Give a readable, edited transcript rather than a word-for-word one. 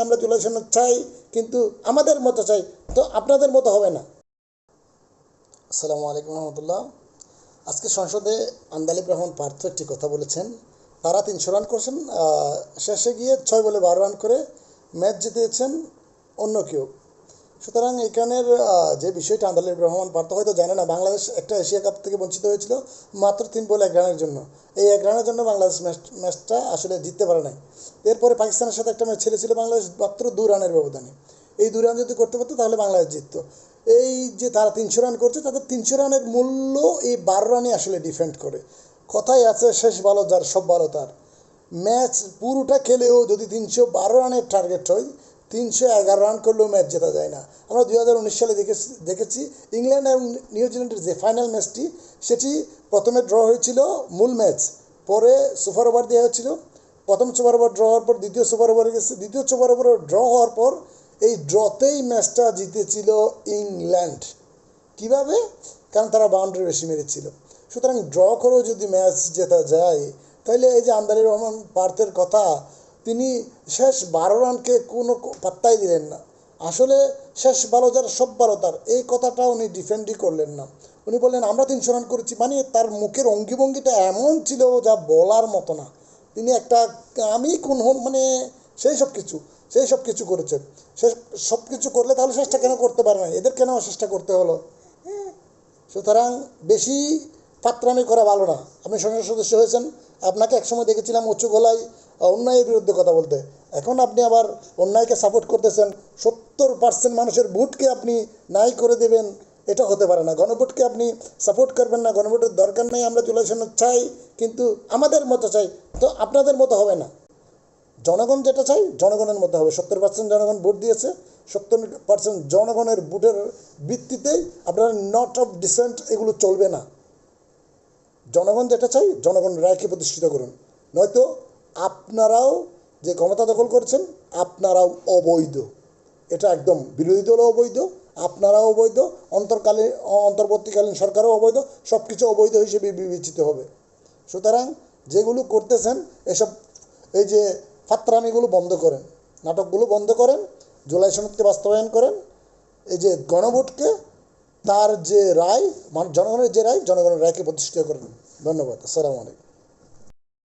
আমরা জুলাই সনদ চাই, কিন্তু আমাদের মতো চাই, তো আপনাদের মতো হবে না। আসসালামু আলাইকুম রহমতুল্লাহ। আজকে সংসদে আন্দালিব রহমান পার্থ একটি কথা বলেছেন। তারা 300 রান করছেন, শেষে গিয়ে 6 বলে 12 রান করে ম্যাচ জিতিয়েছেন অন্য কেউ। সুতরাং এখানের যে বিষয়টা, আন্দালিব রহমান পার্থ হয়তো জানে না, বাংলাদেশ একটা এশিয়া কাপ থেকে বঞ্চিত হয়েছিল মাত্র 3 বলে 1 রানের জন্য। এই 1 রানের জন্য বাংলাদেশ ম্যাচটা আসলে জিততে পারে নাই। এরপরে পাকিস্তানের সাথে একটা ম্যাচ ছেড়েছিল বাংলাদেশ মাত্র 2 রানের ব্যবধানে। এই 2 রান যদি করতে পারতো তাহলে বাংলাদেশ জিততো। এই যে তারা 300 রান করছে, তাদের 300 রানের মূল্য এই 12 রানই আসলে ডিফেন্ড করে। কথাই আছে, শেষ ভালো যার সব ভালো তার। ম্যাচ পুরোটা খেলেও যদি 312 রানের টার্গেট হয়, 311 রান করলেও ম্যাচ জেতা যায় না। আমরা 2019 সালে দেখেছি ইংল্যান্ড এবং নিউজিল্যান্ডের যে ফাইনাল ম্যাচটি, সেটি প্রথমে ড্র হয়েছিল মূল ম্যাচ, পরে সুপার ওভার দেওয়া হয়েছিল। প্রথম সুপার ওভার ড্র হওয়ার পর দ্বিতীয় সুপার ওভারে গেছে, দ্বিতীয় সুপার ওভারে ড্র হওয়ার পর এই ড্রতেই ম্যাচটা জিতেছিল ইংল্যান্ড। কিভাবে? কারণ তারা বাউন্ডারি বেশি মেরেছিল। সুতরাং ড্র করেও যদি ম্যাচ জেতা যায়, তাহলে এই যে আন্দালিব রহমান পার্থের কথা, তিনি শেষ 12 রানকে কোনো পাত্তাই দিলেন না। আসলে শেষ ভালো যার সব ভালো তার, এই কথাটা উনি ডিফেন্ডই করলেন না। উনি বললেন আমরা 300 রান করেছি, মানে তার মুখের অঙ্গিভঙ্গিটা এমন ছিল যা বলার মতো না। তিনি একটা আমি কোন মানে সেই সব কিছু করেছেন। সে সব কিছু করলে তাহলে শেষটা কেন করতে পারে না? এদের কেন চেষ্টা করতে হলো? সুতরাং বেশি ফাত্রামি করা ভালো না। আপনি সংসদ সদস্য হয়েছেন, আপনাকে একসময় দেখেছিলাম উঁচু গলায় অন্যায়ের বিরুদ্ধে কথা বলতে। এখন আপনি আবার অন্যায়কে সাপোর্ট করতেছেন। 70% মানুষের ভোটকে আপনি নাই করে দেবেন, এটা হতে পারে না। গণভোটকে আপনি সাপোর্ট করবেন না, গণভোটের দরকার নেই, আমরা জুলাই সনদ চাই, কিন্তু আমাদের মতো চাই, তো আপনাদের মতো হবে না। জনগণ যেটা চাই জনগণের মতো হবে। 70% জনগণ ভোট দিয়েছে, 70% জনগণের ভোটের ভিত্তিতেই আপনারা নট অফ ডিসেন্ট এগুলো চলবে না। জনগণ যেটা চাই জনগণের রায়কে প্রতিষ্ঠিত করুন, নয়তো আপনারাও যে ক্ষমতা দখল করছেন আপনারাও অবৈধ। এটা একদম, বিরোধী দলও অবৈধ, আপনারাও অবৈধ, অন্তর্বর্তীকালীন সরকারও অবৈধ, সব কিছু অবৈধ হিসেবে বিবেচিত হবে। সুতরাং যেগুলো করতেছেন এসব, এই যে ফাত্রামিগুলো বন্ধ করেন, নাটকগুলো বন্ধ করেন, জুলাই সনদকে বাস্তবায়ন করেন। এই যে গণভোটকে, তার যে রায়, জনগণের যে রায়, জনগণের রায়কে প্রতিষ্ঠিত করেন। ধন্যবাদ। আসসালামু আলাইকুম।